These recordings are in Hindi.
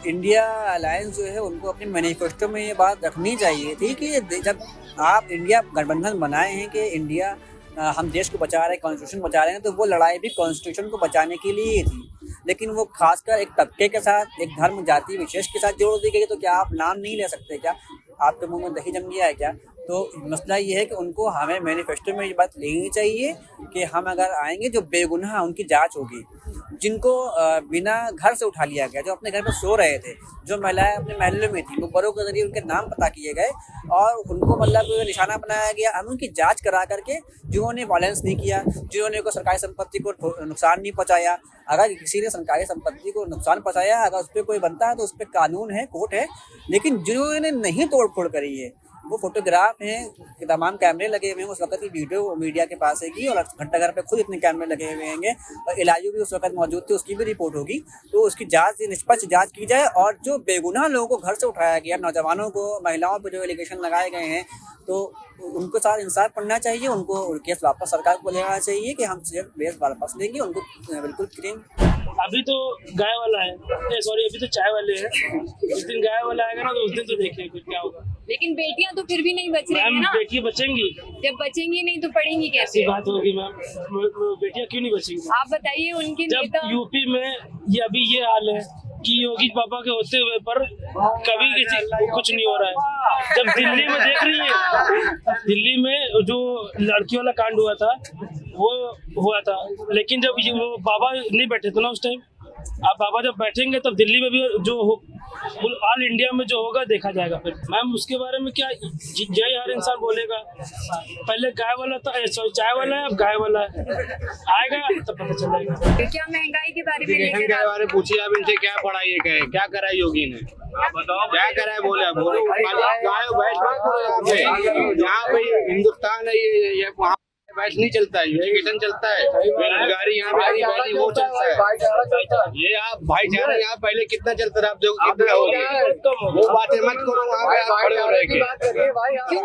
इंडिया अलायंस जो है उनको अपने मैनिफेस्टो में ये बात रखनी चाहिए थी कि जब आप इंडिया गठबंधन बनाए हैं कि इंडिया हम देश को बचा रहे हैं, कॉन्स्टिट्यूशन बचा रहे हैं, तो वो लड़ाई भी कॉन्स्टिट्यूशन को बचाने के लिए ही थी। लेकिन वो खासकर एक तबके के साथ, एक धर्म जाति विशेष के साथ जोड़ दी गई। तो क्या आप नाम नहीं ले सकते क्या? आपके मुंह में दही जम गया है क्या? तो मसला ये है कि उनको हमें मैनिफेस्टो में ये बात लेनी चाहिए कि हम अगर आएंगे जो बेगुनाह उनकी जांच होगी, जिनको बिना घर से उठा लिया गया, जो अपने घर पर सो रहे थे, जो महिलाएं अपने महल्ले में थी, मुखबरों के जरिए उनके नाम पता किए गए और उनको मतलब निशाना बनाया गया। हम उनकी जांच करा करके जिन्होंने वायलेंस नहीं किया, जिन्होंने को सरकारी संपत्ति को नुकसान नहीं पहुंचाया, अगर किसी ने सरकारी संपत्ति को नुकसान पहुंचाया, अगर उस पर कोई बनता है तो उस पर कानून है, कोर्ट है। लेकिन जिन्होंने नहीं तोड़ फोड़ करी है, वो फोटोग्राफ हैं, तमाम कैमरे लगे हुए हैं, उस वक्त की वीडियो मीडिया के पास हैगी और घंटाघर पे खुद इतने कैमरे लगे हुए हैं और इलाजू भी उस वक्त मौजूद थे, उसकी भी रिपोर्ट होगी। तो उसकी जांच, निष्पक्ष जांच की जाए और जो बेगुनाह लोगों को घर से उठाया गया, नौजवानों को, महिलाओं पर जो एलिगेशन लगाए गए हैं, तो उनको साथ इंसाफ करना चाहिए। उनको केस वापस सरकार को लेना चाहिए कि हम केस वापस लेंगे, उनको बिल्कुल क्रीम। अभी तो गाय वाला है, अभी तो चाय वाले हैं। जिस दिन गाय वाला आएगा ना तो उस दिन तो देखिए कुछ क्या होगा। लेकिन बेटियां तो फिर भी नहीं बच रही है ना। बेटियां बचेंगी, जब बचेंगी नहीं तो पढ़ेंगी कैसे? ऐसी बात होगी मैम, बेटियां क्यों नहीं बचेंगी? आप बताइए उनके जब नेता। यूपी में ये अभी ये हाल है कि योगी पापा के होते हुए पर कभी किसी कुछ नहीं हो रहा है। जब दिल्ली में देख रही है, दिल्ली में जो लड़की वाला कांड हुआ था वो हुआ था, लेकिन जब वो बाबा नहीं बैठे थे ना उस टाइम, अब बाबा जब बैठेंगे तब दिल्ली में भी जो ऑल इंडिया में जो होगा देखा जाएगा। फिर मैम उसके बारे में क्या जय हर इंसान बोलेगा। पहले गाय वाला था, चाय वाला है, अब गाय वाला है, आएगा तब पता चलेगा। क्या महंगाई के बारे में एजुकेशन के बारे में पूछिए आप इनसे, क्या पढ़ाई है, क्या करा है योगी ने, क्या करा है? बोले गाय भैंस मत करो यहाँ पे हिंदुस्तान है, ये वहाँ बैठ नहीं चलता है, एजुकेशन चलता है, बेरोजगारी यहाँ पे वो चलता है। ये आप भाईचारा यहाँ पहले कितना चलता था, आप देखो कितना हो गया। वो बातें मत करो, वहाँ पे आप खड़े हो रहेंगे,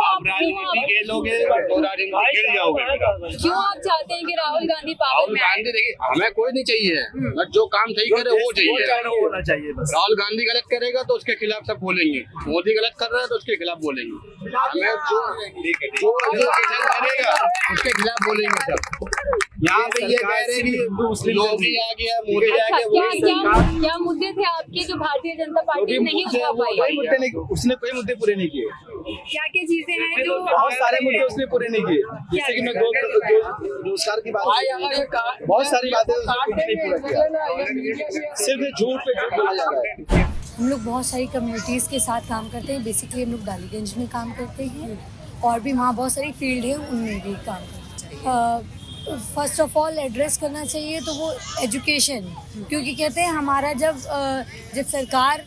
आप राजनीति खेलोगे तो राजनीति खेल जाओगे। क्यों आप चाहते हैं कि राहुल गांधी पावर राहुल में गांधी देखिए, हमें कोई नहीं चाहिए, बस जो काम सही करे वो चाहिए। राहुल गांधी गलत करेगा तो उसके खिलाफ सब बोलेंगे, मोदी गलत कर रहा है तो उसके खिलाफ बोलेंगे, हमें जो एजुकेशन करेगा उसके खिलाफ बोलेंगे सब। यहाँ पे ये कह रहे हैं कि योगी आ गया, मोदी आ गया। क्या मुद्दे थे आपके जो भारतीय जनता पार्टी नहीं उठा पाई? उसने कोई मुद्दे पूरे नहीं किए। क्या क्या चीजें हैं जो बहुत सारे मुद्दे उसने पूरे नहीं किए, जैसे कि मैं रोजगार की बात, बहुत सारी बातें उसने नहीं पूरा किया, सिर्फ झूठ पे झूठ बोला जा रहा है। हम लोग बहुत सारी कम्युनिटीज़ के साथ काम करते हैं। बेसिकली हम लोग डालीगंज में काम करते हैं और भी वहाँ बहुत सारी फील्ड है, उनमें भी काम करना चाहिए। फर्स्ट ऑफ ऑल एड्रेस करना चाहिए तो वो एजुकेशन, क्योंकि कहते हैं हमारा जब सरकार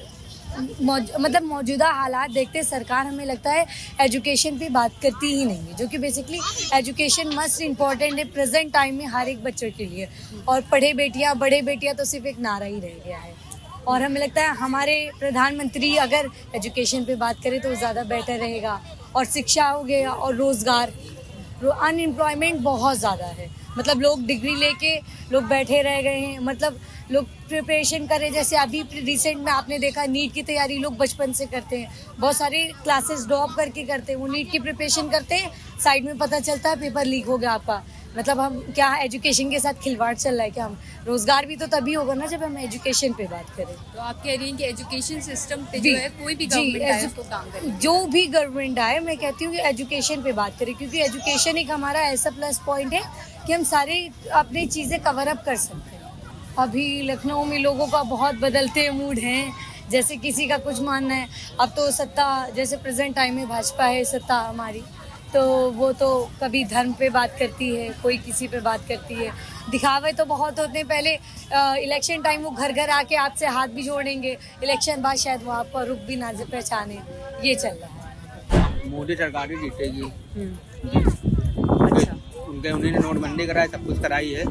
मतलब मौजूदा हालात देखते सरकार, हमें लगता है एजुकेशन पे बात करती ही नहीं है, जो कि बेसिकली एजुकेशन मस्ट इम्पॉर्टेंट है प्रेजेंट टाइम में हर एक बच्चे के लिए। और पढ़े बेटियां बड़े बेटियां तो सिर्फ एक नारा ही रह गया है। और हमें लगता है हमारे प्रधानमंत्री अगर एजुकेशन पे बात करें तो ज़्यादा बेटर रहेगा। और शिक्षा हो गया और रोज़गार, अनएम्प्लॉयमेंट बहुत ज़्यादा है, मतलब लोग डिग्री लेके लोग बैठे रह गए हैं, मतलब लोग प्रिपरेशन करें। जैसे अभी रिसेंट में आपने देखा नीट की तैयारी लोग बचपन से करते हैं, बहुत सारे क्लासेस ड्रॉप करके करते हैं, वो नीट की प्रिपरेशन करते हैं, साइड में पता चलता है पेपर लीक हो गया आपका। मतलब हम क्या एजुकेशन के साथ खिलवाड़ चल रहा है क्या? हम रोजगार भी तो तभी होगा ना जब हम एजुकेशन पे बात करें। तो आप कह रही हैं कि एजुकेशन सिस्टम पे जो है कोई भी गवर्नमेंट आए उसको काम करे, जो भी गवर्नमेंट आए, मैं कहती हूँ कि एजुकेशन पे बात करें, क्योंकि एजुकेशन एक हमारा ऐसा प्लस पॉइंट है कि हम सारे अपनी चीज़ें कवर अप कर सकते हैं। अभी लखनऊ में लोगों का बहुत बदलते मूड हैं, जैसे किसी का कुछ मानना है। अब तो सत्ता, जैसे प्रेजेंट टाइम में भाजपा है सत्ता हमारी, तो वो तो कभी धर्म पे बात करती है, कोई किसी पे बात करती है। दिखावे तो बहुत होते हैं, पहले इलेक्शन टाइम वो घर घर आके आपसे हाथ भी जोड़ेंगे, इलेक्शन बाद शायद वो आपका रुख भी ना पहचाने, ये चल रहा है। मोदी सरकार ही जीतेगी जी। अच्छा, उन्होंने नोटबंदी कराई, सब कुछ कराई है,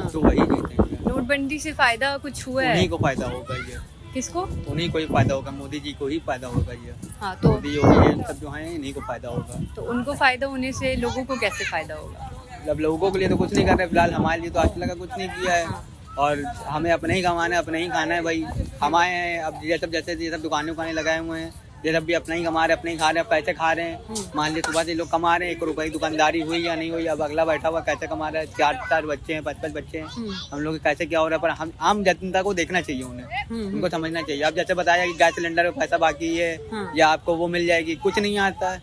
तो वही जीतेंगे। नोटबंदी से फायदा कुछ हुआ है? उन्हीं को फायदा होगा ये। किसको? उन्हीं को ही फायदा होगा, मोदी जी को ही फायदा होगा ये। हाँ, तो मोदी योगी सब जो हैं इन्हीं को फायदा होगा। तो उनको फायदा होने से लोगों को कैसे फायदा होगा? मतलब लोगों के लिए तो कुछ नहीं कर रहे फिलहाल, हमारे लिए तो आज तक कुछ नहीं किया है। और हमें अपने ही कमाना है, अपने ही खाना है भाई। हम आए हैं अब ये सब दुकानें उकानें लगाए हुए हैं, ये सब भी अपना ही कमा रहे हैं, अपने ही खा रहे हैं, पैसे खा रहे हैं। मान लीजिए सुबह से लोग कमा रहे हैं, 1 रुपये की दुकानदारी हुई या नहीं हुई, अब अगला बैठा हुआ कैसे कमा रहा है, 4 बच्चे हैं, 5 बच्चे हैं, हम लोग कैसे क्या हो रहा है। पर हम आम जनता को देखना चाहिए, उन्हें उनको समझना चाहिए। अब जैसे बताया कि गैस सिलेंडर में पैसा बाकी है या आपको वो मिल जाएगी, कुछ नहीं आता है।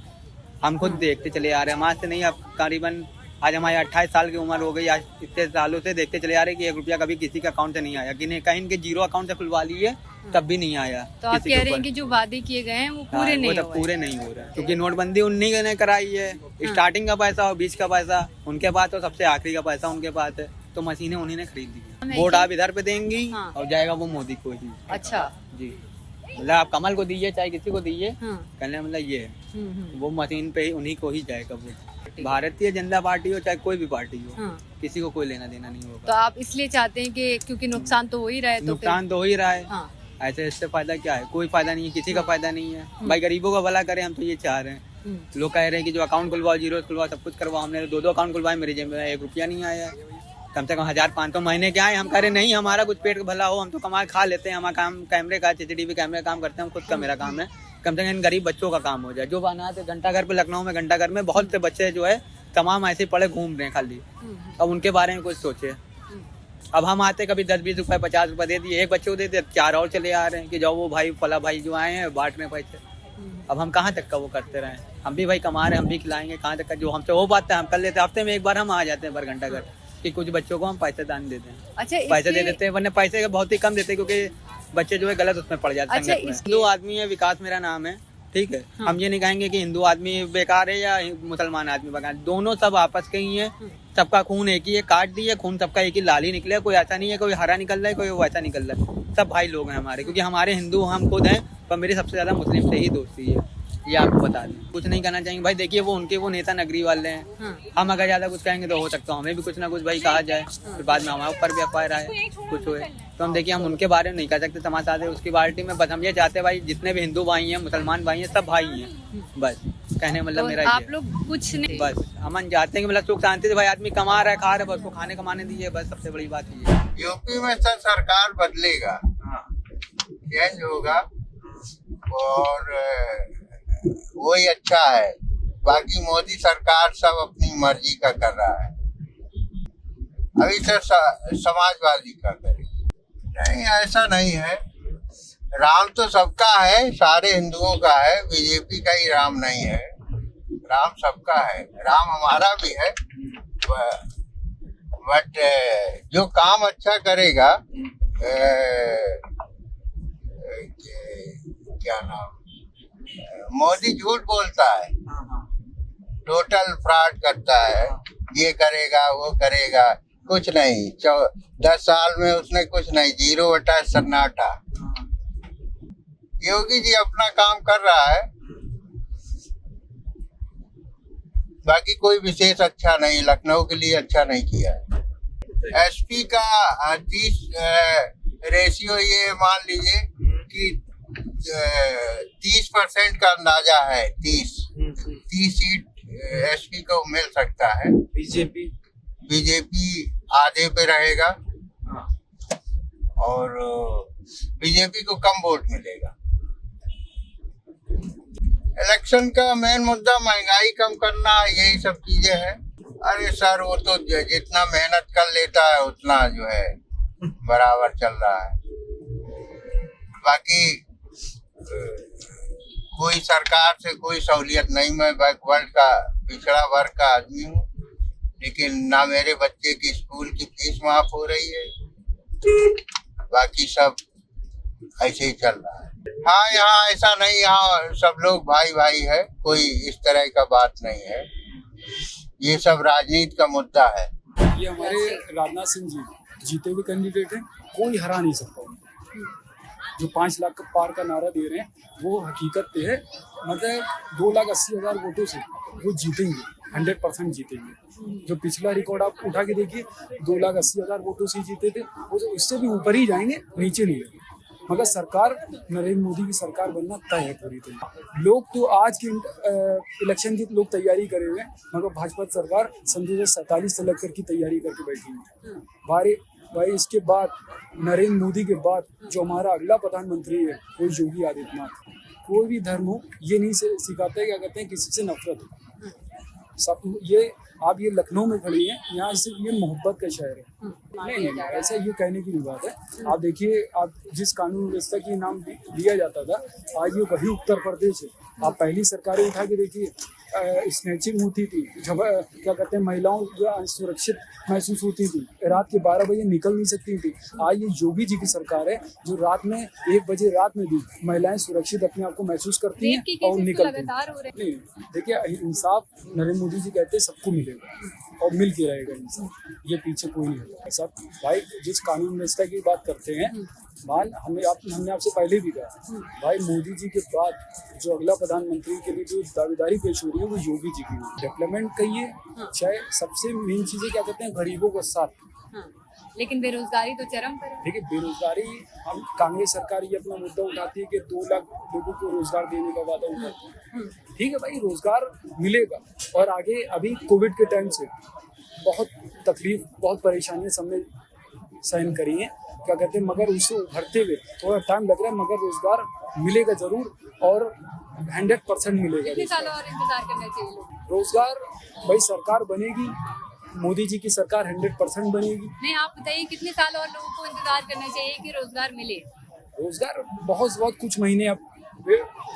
हम खुद देखते चले आ रहे हैं, हमारे से नहीं, अब करीबन आज हमारी 28 साल की उम्र हो गई, आज इतने सालों से देखते चले आ रहे हैं कि 1 रुपया कभी किसी के अकाउंट से नहीं आया, कि कहीं इनके जीरो अकाउंट से खुलवा लिए तब भी नहीं आया। तो आप कह रहे हैं कि जो वादे किए गए हैं वो पूरे नहीं हो पूरे नहीं हो रहे, क्योंकि नोटबंदी उन्हीं ने कराई है। स्टार्टिंग का पैसा और बीच का पैसा उनके पास, और सबसे आखिरी का पैसा उनके पास है, तो मशीनें उन्हीं ने खरीद ली। वोट आप इधर पे देंगी और जाएगा वो मोदी को ही। अच्छा जी, मतलब आप कमल को दीजिए चाहे किसी को दीजिए, कहने मतलब ये है वो मशीन पे ही उन्हीं को ही जाएगा वो। भारतीय जनता पार्टी हो चाहे कोई भी पार्टी हो, किसी को कोई लेना देना नहीं होगा। तो आप इसलिए चाहते हैं कि क्योंकि नुकसान तो हो ही रहा है, तो नुकसान तो हो ही रहा है, ऐसे इससे फायदा क्या है? कोई फायदा नहीं है, किसी का फायदा नहीं है भाई। गरीबों का भला करें, हम तो ये चाह रहे हैं। लोग कह रहे हैं कि जो अकाउंट खुलवाओ, जीरो खुलवाओ, सब कुछ करवाओ। हमने 2 अकाउंट खुलवाए, मेरी जेब में 1 रुपया नहीं आया। कम से कम 1500 महीने के आए। हम कह रहे नहीं, हमारा कुछ पेट भला हो, हम तो कमा खा लेते हैं, हमारा काम कैमरे का, CCTV कैमरे का काम करते हैं, हम खुद का मेरा काम है। कम से कम इन गरीब बच्चों का काम हो जाए। जो बनाते घंटाघर पे, लखनऊ में घंटाघर में बहुत से बच्चे जो है तमाम ऐसे पड़े घूम रहे हैं खाली। अब उनके बारे में कुछ सोचे। अब हम आते कभी 10-20 रुपए 50 रुपए दे दिए, एक बच्चे को दे दिए, 4 और चले आ रहे हैं कि जाओ वो भाई फला भाई जो आए हैं बांट रहे पैसे। अब हम कहाँ तक का वो करते रहे? हम भी भाई कमा रहे हैं, हम भी खिलाएंगे, कहाँ तक का जो हमसे हो पाता है हम कर लेते हैं। हफ्ते में एक बार हम आ जाते हैं पर घंटाघर, कि कुछ बच्चों को हम पैसे दान देते हैं। अच्छा, पैसे दे देते हैं, वरना पैसे का बहुत ही कम देते हैं, क्योंकि बच्चे जो है गलत उसमें पड़ जाते हैं। अच्छा, हिंदू आदमी है, विकास मेरा नाम है, ठीक है। हम ये नहीं कहेंगे कि हिंदू आदमी बेकार है या मुसलमान आदमी बेकार, दोनों सब आपस के ही है। सबका खून एक ही है, काट दिए खून सबका एक ही, लाल ही निकले। कोई ऐसा नहीं है कोई हरा निकल रहा है, कोई वैसा निकल रहा है। सब भाई लोग हैं हमारे, क्योंकि हमारे हिंदू हम खुद हैं, पर मेरी सबसे ज्यादा मुस्लिम से ही दोस्ती है, ये आपको बता दें। कुछ नहीं करना चाहेंगे भाई। देखिए वो उनके वो नेता नगरी वाले हैं, हम अगर ज्यादा कुछ कहेंगे तो हो सकता है हमें भी कुछ ना कुछ भाई कहा जाए, फिर बाद में हमारे ऊपर भी अफवाह आए कुछ हुए। तो हम देखिए हम उनके बारे में नहीं कह सकते समाचार है उसकी पार्टी में। बस हम ये चाहते हैं भाई जितने भी हिंदू भाई हैं, मुसलमान भाई हैं, सब भाई हैं। बस कहने मतलब तो मेरा आप लोग कुछ नहीं, बस हम चाहते हैं कि मतलब सुख शांति से भाई आदमी कमा रहा है, खा रहा है, बस उसको खाने कमाने दीजिए, बस सबसे बड़ी बात ये है। यूपी में सर सरकार बदलेगा, चेंज होगा और वही अच्छा है। बाकी मोदी सरकार सब अपनी मर्जी का कर रहा है। अभी तो समाजवादी का करे, नहीं ऐसा नहीं है। राम तो सबका है, सारे हिंदुओं का है, बीजेपी का ही राम नहीं है। राम सबका है, राम हमारा भी है। बट जो काम अच्छा करेगा, क्या नाम, मोदी झूठ बोलता है, टोटल फ्रॉड करता है, ये करेगा वो करेगा, कुछ नहीं। 10 साल में उसने कुछ नहीं, 0 सन्नाटा। योगी जी अपना काम कर रहा है, बाकी कोई विशेष अच्छा नहीं, लखनऊ के लिए अच्छा नहीं किया है। एसपी का 30 रेशियो ये मान लीजिए कि 30% का अंदाजा है। 30 सीट एसपी को मिल सकता है। बीजेपी आधे पे रहेगा और बीजेपी को कम वोट मिलेगा। इलेक्शन का मेन मुद्दा महंगाई कम करना, यही सब चीजें हैं। अरे सर वो तो जितना मेहनत कर लेता है उतना जो है बराबर चल रहा है। बाकी कोई सरकार से कोई सहूलियत नहीं। मैं बैकवर्ड का पिछड़ा वर्ग का आदमी हूँ, लेकिन ना मेरे बच्चे की स्कूल की फीस माफ हो रही है, बाकी सब ऐसे ही चल रहा है। हाँ, यहाँ ऐसा नहीं, यहाँ सब लोग भाई भाई है, कोई इस तरह का बात नहीं है। ये सब राजनीति का मुद्दा है। ये हमारे राजनाथ सिंह जी जीते हुए कैंडिडेट हैं, कोई हरा नहीं सकता उनको। जो 5 लाख पार का नारा दे रहे हैं वो हकीकत पे है। मतलब 2,80,000 वोटों से वो जीतेंगे, 100% जीतेंगे। जो पिछला रिकॉर्ड आप उठा के देखिए, 2,80,000 वोटों से जीते थे, वो तो उससे भी ऊपर ही जाएंगे, नीचे नहीं जाएंगे। मगर सरकार नरेंद्र मोदी की सरकार बनना तय है पूरी तरह। लोग तो आज के इलेक्शन की लोग तैयारी करे हुए हैं, मगर भाजपा सरकार सन 2047 से लेकर की तैयारी करके बैठी है। भाई इसके बाद नरेंद्र मोदी के बाद जो हमारा अगला प्रधानमंत्री है वो योगी आदित्यनाथ। कोई भी धर्म हो ये नहीं सिखाता है क्या कहते हैं किसी से नफरत हो। सब ये आप ये लखनऊ में खड़ी हैं, यहाँ से ये मोहब्बत का शहर है। नहीं ऐसा ये कहने की नहीं बात है। आप देखिए, आप जिस कानून व्यवस्था की नाम लिया जाता था आज ये वही उत्तर प्रदेश है। आप पहली सरकारें उठा के देखिए, स्नैचिंग होती थी, जब क्या कहते हैं महिलाओं को सुरक्षित महसूस होती थी, रात के 12 बजे निकल नहीं सकती थी। आज ये योगी जी की सरकार है जो रात में 1 बजे रात में भी महिलाएं सुरक्षित अपने आप को महसूस करती हैं और निकलती हैं। नहीं देखिए, इंसाफ नरेंद्र मोदी जी कहते हैं सबको मिलेगा और मिल के रहेगा इंसाफ, ये पीछे कोई नहीं होगा। सब भाई जिस कानून व्यवस्था की बात करते हैं, हमने आपसे पहले भी कहा भाई मोदी जी के बाद जो अगला प्रधानमंत्री के लिए जो दावेदारी पेश हो रही है वो योगी जी की है। डेवलपमेंट कहिए चाहे सबसे मेन चीजें क्या कहते हैं गरीबों का साथ। लेकिन बेरोजगारी तो चरम पर है। देखिए बेरोजगारी, हम कांग्रेस सरकार ये अपना मुद्दा उठाती है कि 2 लाख लोगों को रोजगार देने का वादा उठाती है। ठीक है भाई, रोजगार मिलेगा और आगे अभी कोविड के टाइम से बहुत तकलीफ बहुत परेशानियां सबने सहन करी हैं क्या कहते हैं, मगर उससे उभरते हुए थोड़ा टाइम लग रहा है, मगर रोजगार मिलेगा जरूर और 100% मिलेगा। कितने सालों और इंतजार करना चाहिए लोग? रोजगार भाई सरकार बनेगी, मोदी जी की सरकार 100% बनेगी। नहीं, आप बताइए कितने साल और लोगों को इंतजार करना चाहिए कि रोजगार मिले? रोजगार बहुत कुछ महीने आप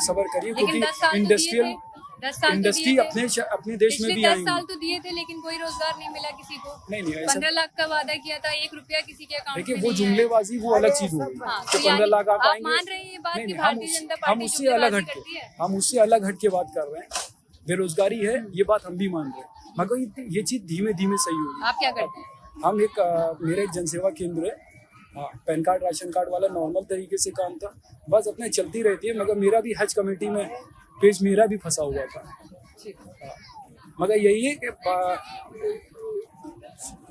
सबर करिए, क्योंकि इंडस्ट्रियल 10 साल इंडस्ट्री अपने देश में भी 10 साल तो दिए थे लेकिन कोई रोजगार नहीं मिला किसी को। नहीं 15 लाख का वादा किया था, 1 रुपया किसी के अकाउंट में देखिए वो जुमलेबाजी वो अलग चीज हो गई। तो 15 लाख आप मान रहे हैं ये बात कि भारतीय जनता पार्टी हम उससे अलग हट के बात कर रहे हैं। बेरोजगारी है ये बात हम भी मान रहे हैं, मगर ये चीज धीमे धीमे सही होगी। आप क्या करते हैं? हम मेरा एक जनसेवा केंद्र है, पैन कार्ड राशन कार्ड वाला नॉर्मल तरीके से काम था, बस अपने चलती रहती है। मगर मेरा भी हज कमेटी में पेज मेरा भी फंसा हुआ था। मगर यही है कि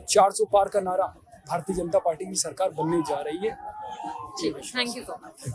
400 पार का नारा भारतीय जनता पार्टी की सरकार बनने जा रही है। Thank you so much.